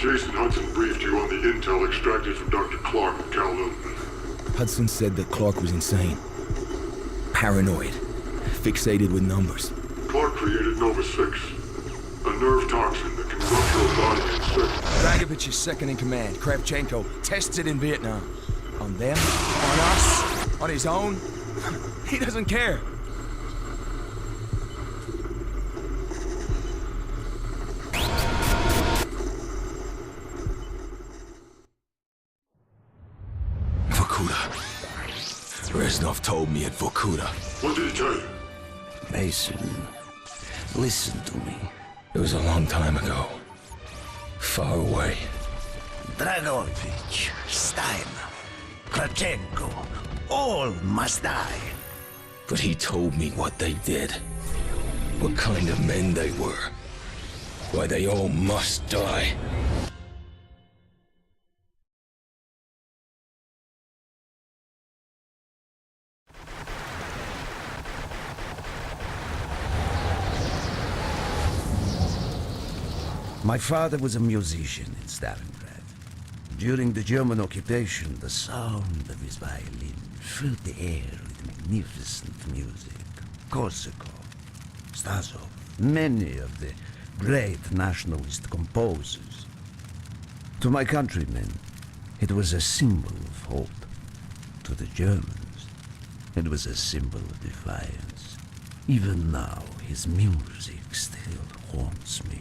Jason Hudson briefed you on the intel extracted from Dr. Clark at Kowloon. Hudson said that Clark was insane. Paranoid. Fixated with numbers. Clark created Nova 6, a nerve toxin that can rupture a body in seconds. Dragovich's second in command, Kravchenko, tests it in Vietnam. On them, on us, on his own. He doesn't care. Vorkuta. Reznov told me at Vorkuta. What did he tell you? Mason, listen to me. It was a long time ago. Far away. Dragovich, Steiner, Kravchenko, all must die. But he told me what they did. What kind of men they were. Why they all must die. My father was a musician in Stalingrad. During the German occupation, the sound of his violin filled the air with magnificent music. Korsakov, Stasov, many of the great nationalist composers. To my countrymen, it was a symbol of hope. To the Germans, it was a symbol of defiance. Even now, his music still haunts me.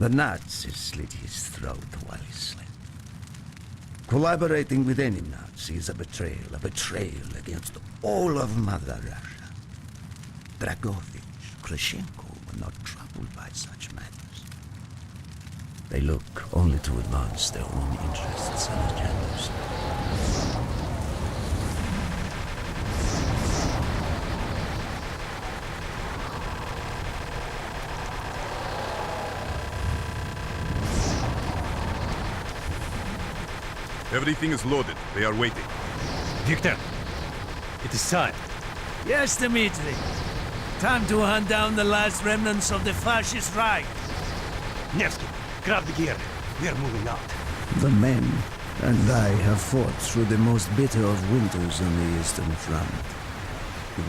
The Nazis slit his throat while he slept. Collaborating with any Nazi is a betrayal against all of Mother Russia. Dragovich, Kravchenko were not troubled by such matters. They look only to advance their own interests and agendas. Everything is loaded. They are waiting. Victor, it is time. Yes, Dmitri. Time to hunt down the last remnants of the fascist Reich. Nevsky, grab the gear. We are moving out. The men and I have fought through the most bitter of winters on the Eastern Front.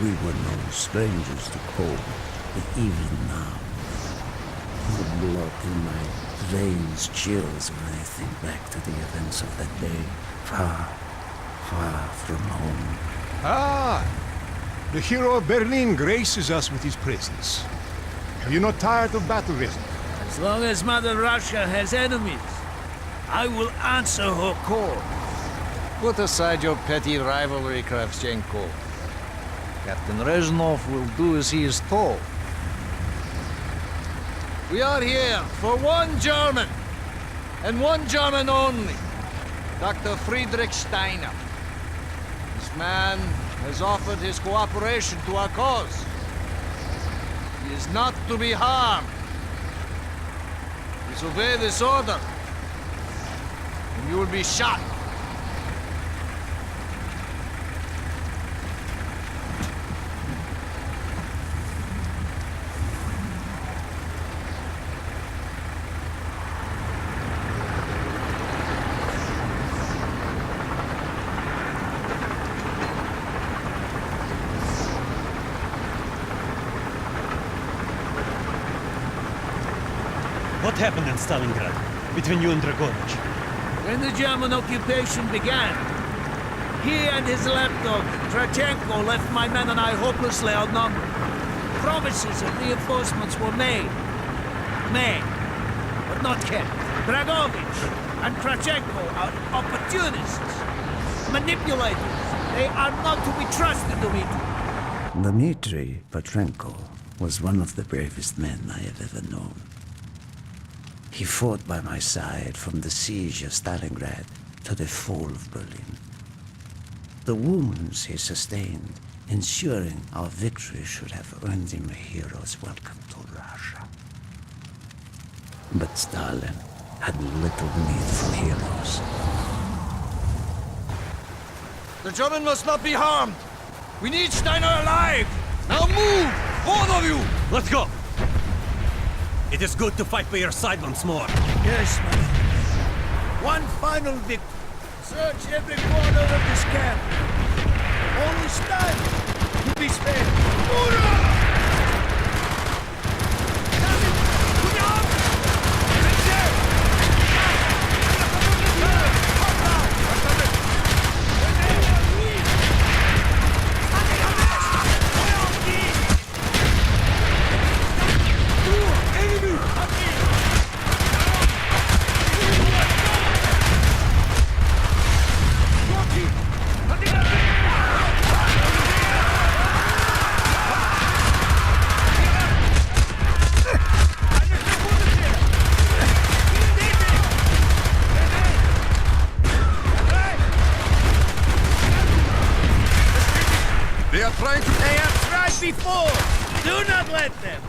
We were no strangers to cold, but even now, the blood in my veins chills when I think back to the events of that day, far, far from home. Ah! The hero of Berlin graces us with his presence. Are you not tired of battle, Reznov? As long as Mother Russia has enemies, I will answer her call. Put aside your petty rivalry, Kravchenko. Captain Reznov will do as he is told. We are here for one German, and one German only, Dr. Friedrich Steiner. This man has offered his cooperation to our cause. He is not to be harmed. Disobey this order, and you will be shot. What happened in Stalingrad between you and Dragovich? When the German occupation began, he and his lapdog, Kravchenko, left my men and I hopelessly outnumbered. Promises of reinforcements were made, but not kept. Dragovich and Kravchenko are opportunists, manipulators. They are not to be trusted, Dmitri. Dmitri Petrenko was one of the bravest men I have ever known. He fought by my side from the siege of Stalingrad to the fall of Berlin. The wounds he sustained, ensuring our victory, should have earned him a hero's welcome to Russia. But Stalin had little need for heroes. The German must not be harmed. We need Steiner alive. Now move, both of you. Let's go! It is good to fight by your side once more. Yes, my friend. One final victory. Search every corner of this camp. Only Stein to be spared. Hoorah! They are trying to... They have tried before! Do not let them!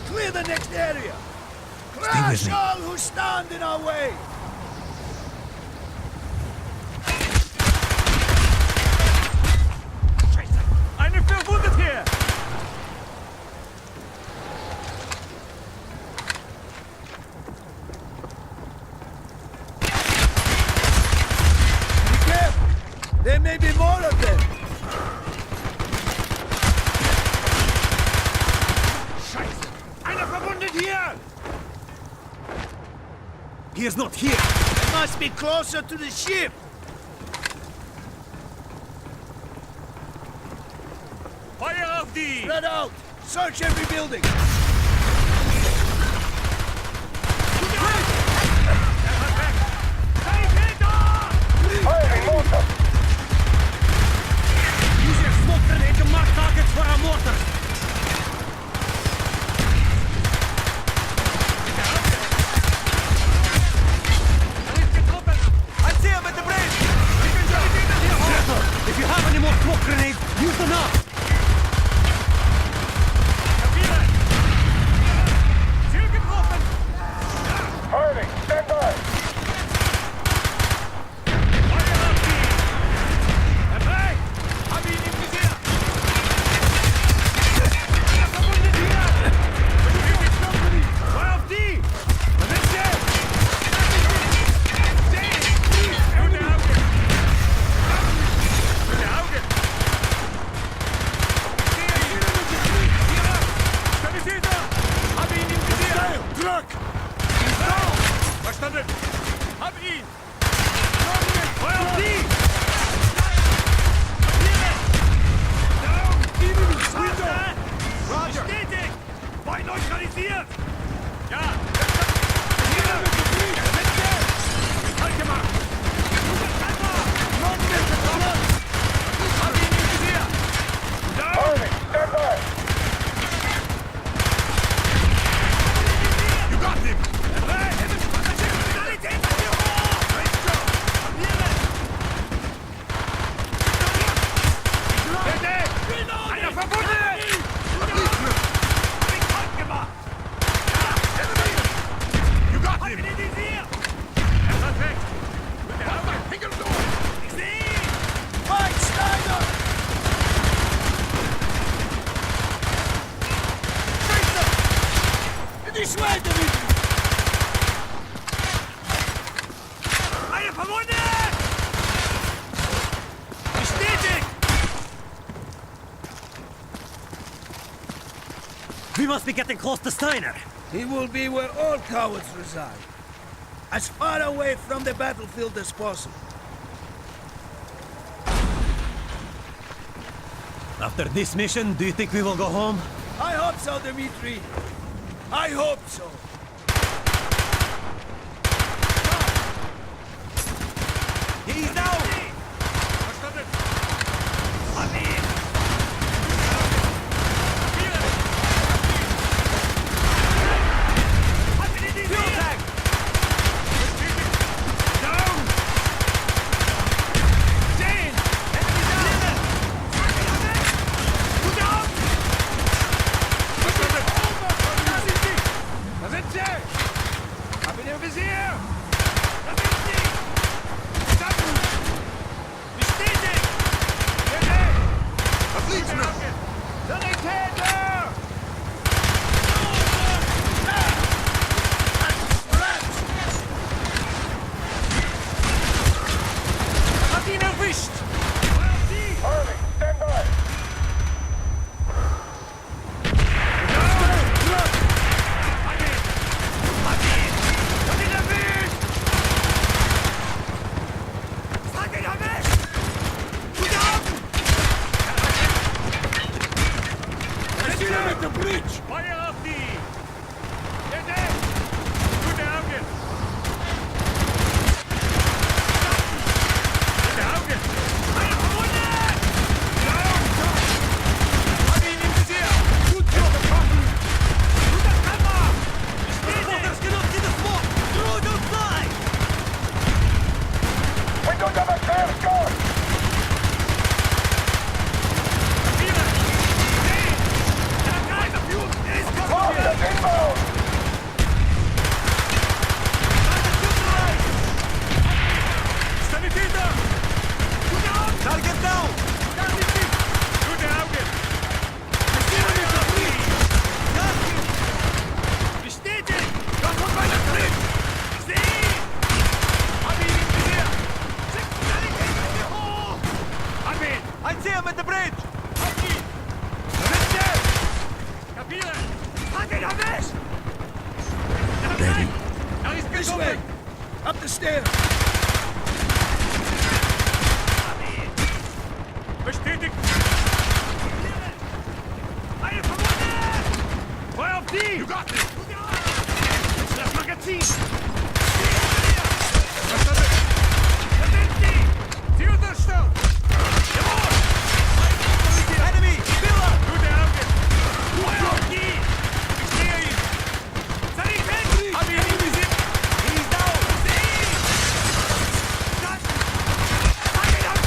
Clear the next area! Crash me. all who stand in our way! Eine verwundet hier! Be careful! There may be more of them! He is not here! They must be closer to the ship! Fire auf die! Spread out! Search every building! Use your smoke grenade to mark targets for our mortars! If you have any more smoke grenades, use them now! Harding, stand by! We must be getting close to Steiner. He will be where all cowards reside. As far away from the battlefield as possible. After this mission, do you think we will go home? I hope so, Dmitri. I hope so. He's down! This way! Up the stairs! Bestätigt! Eine Verwunde! Feuer auf die! You got this! Das Magazin! Verstanden! Da sind sie! Sie unterstützt! Jawohl! Enemy! Spiller! Gute Augen! Feuer auf die! Ich sehe ihn! Sanität! Hab ihn anvisiert! He's down! See! Das! Fang ihn an!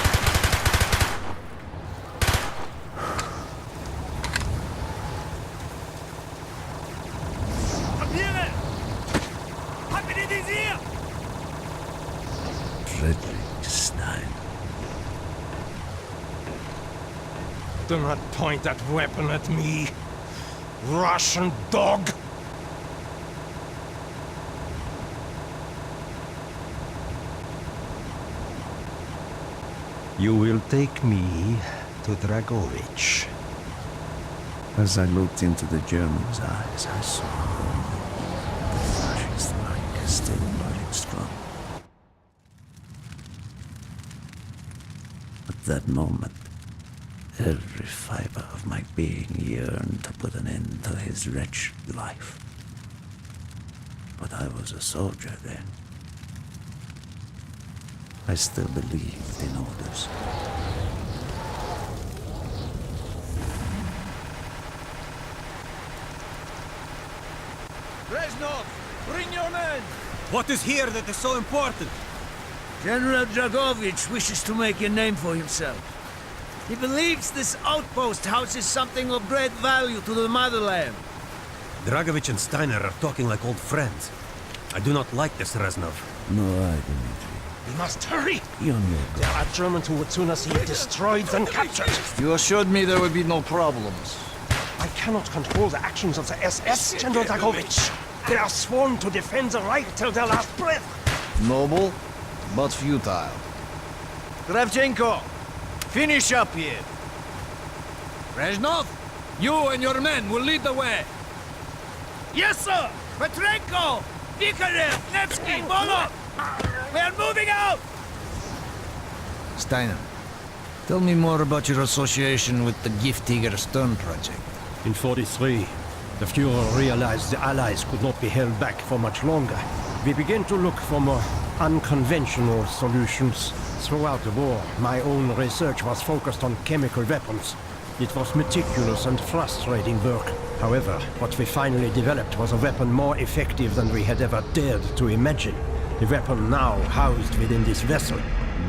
Papiere! Hab ihn in Visier! Frederick Stein. Do not point that weapon at me, Russian dog! You will take me to Dragovich. As I looked into the German's eyes, I saw the fascist light still burning strong. At that moment, every fiber of my being yearned to put an end to his wretched life. But I was a soldier then. I still believed in orders. Reznov, bring your men! What is here that is so important? General Dragovich wishes to make a name for himself. He believes this outpost houses something of great value to the motherland. Dragovich and Steiner are talking like old friends. I do not like this, Reznov. No, I, Dmitri. We must hurry! Be on your There guard. are Germans who would sooner see it destroyed than captured. You assured me there would be no problems. I cannot control the actions of the SS, General Dragovich. They are sworn to defend the Reich till their last breath. Noble, but futile. Kravchenko, finish up here. Reznov, you and your men will lead the way. Yes, sir! Petrenko! Vikarev! Nevsky! Volov! We are moving out! Steiner, tell me more about your association with the Giftiger Stern project. In 43, the Fuhrer realized the Allies could not be held back for much longer. We began to look for more unconventional solutions. Throughout the war, my own research was focused on chemical weapons. It was meticulous and frustrating work. However, what we finally developed was a weapon more effective than we had ever dared to imagine. The weapon now housed within this vessel.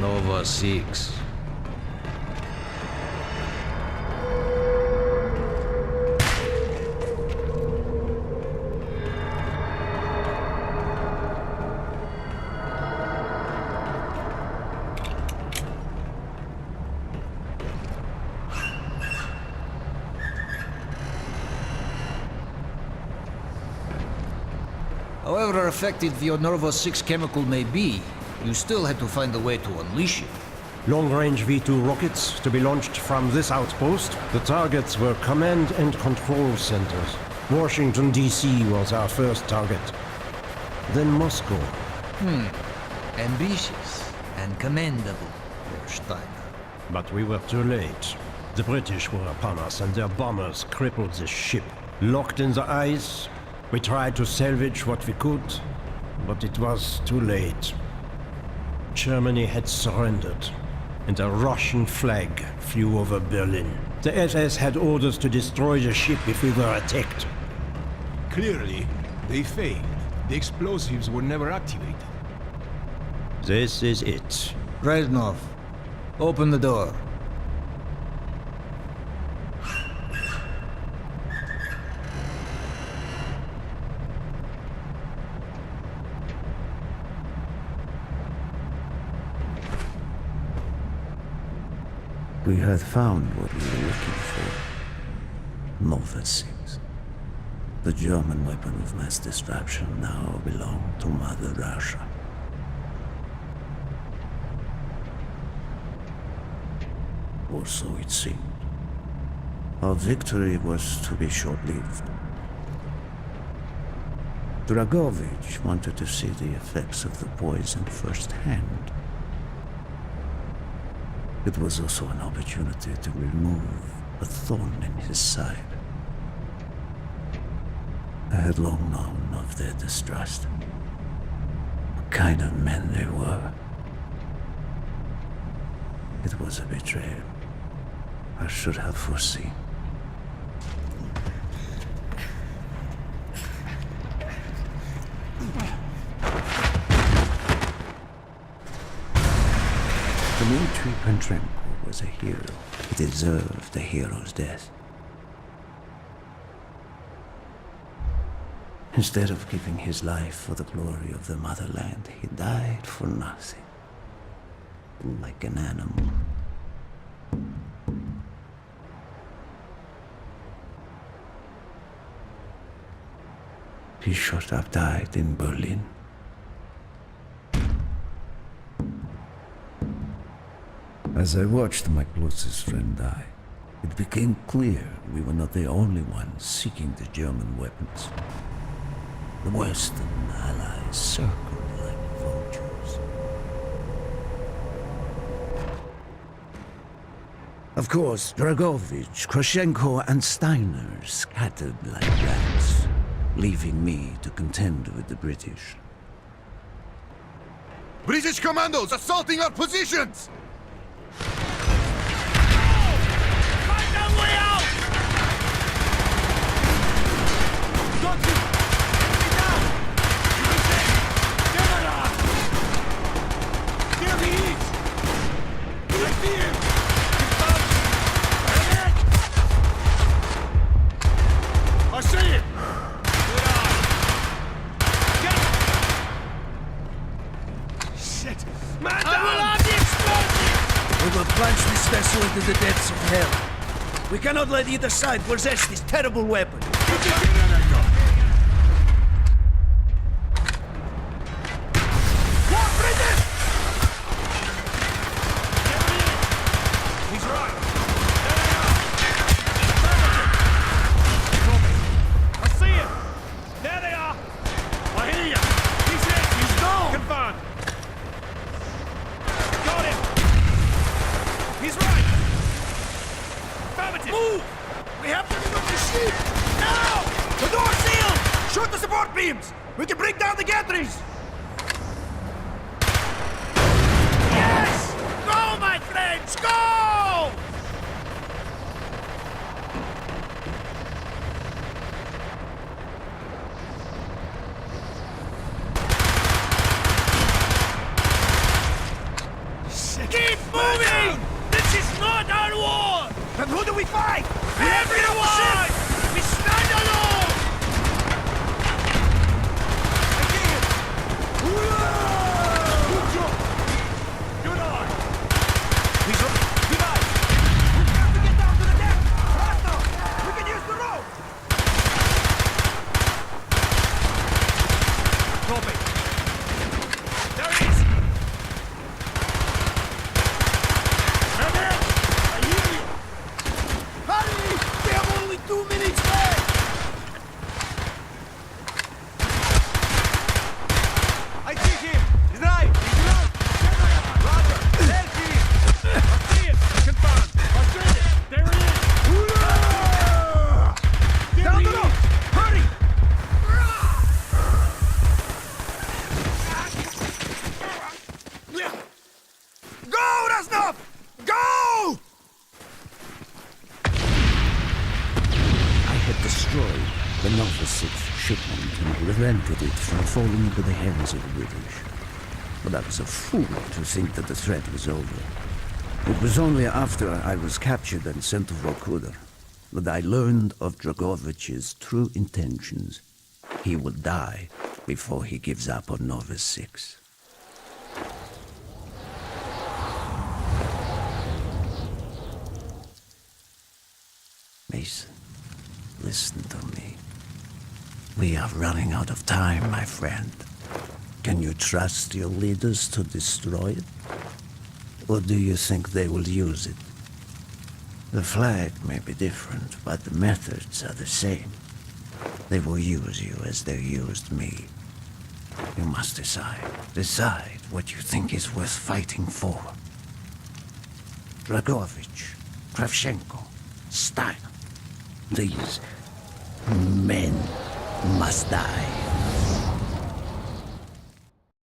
Nova 6. However effective your Nova 6 chemical may be, you still had to find a way to unleash it. Long-range V2 rockets to be launched from this outpost. The targets were command and control centers. Washington, D.C. was our first target. Then Moscow. Ambitious and commendable, Herr Steiner. But we were too late. The British were upon us and their bombers crippled the ship. Locked in the ice, we tried to salvage what we could, but it was too late. Germany had surrendered, and a Russian flag flew over Berlin. The SS had orders to destroy the ship if we were attacked. Clearly, they failed. The explosives were never activated. This is it. Reznov, open the door. We had found what we were looking for. Nova 6. The German weapon of mass destruction now belonged to Mother Russia. Or so it seemed. Our victory was to be short-lived. Dragovich wanted to see the effects of the poison firsthand. It was also an opportunity to remove a thorn in his side. I had long known of their distrust. What kind of men they were. It was a betrayal. I should have foreseen. Dmitri Petrenko was a hero. He deserved a hero's death. Instead of giving his life for the glory of the motherland, he died for nothing. Like an animal. He should have died in Berlin. As I watched my closest friend die, it became clear we were not the only ones seeking the German weapons. The Western Allies circled like vultures. Of course, Dragovich, Krashenko, and Steiner scattered like rats, leaving me to contend with the British. British commandos assaulting our positions! Find a way out! Got you! Get down! There he is! I see him! I see him! Shit! Man down! I will have the explosive! We will plunge this vessel into the depths of hell. We cannot let either side possess this terrible weapon. He's right! I see him! it! Move! We have to remove the ship! Now! The door's sealed! Shoot the support beams! We can bring down the gantries! Yes! Go, my friends! Go! Keep moving! This is not our war! Then who do we fight? Everyone! We stand alone! Again! Good job! Good eye! He's on! Good eye! We have to get down to the deck! Faster! We can use the rope! Copy! There he is! Hurry! We have only 2 minutes left! I see him! He's right! He's right! Roger! There he is! I see it! Confirmed! I see it! There he is! Down the rope! Hurry! Go, Reznov! Go! I had destroyed the Nova 6 shipment and prevented it from falling into the hands of the British. But I was a fool to think that the threat was over. It was only after I was captured and sent to Vorkuta that I learned of Dragovich's true intentions. He will die before he gives up on Nova 6. Mason, listen to me. We are running out of time, my friend. Can you trust your leaders to destroy it? Or do you think they will use it? The flag may be different, but the methods are the same. They will use you as they used me. You must decide. Decide what you think is worth fighting for. Dragovich, Kravchenko, Steiner. These men must die.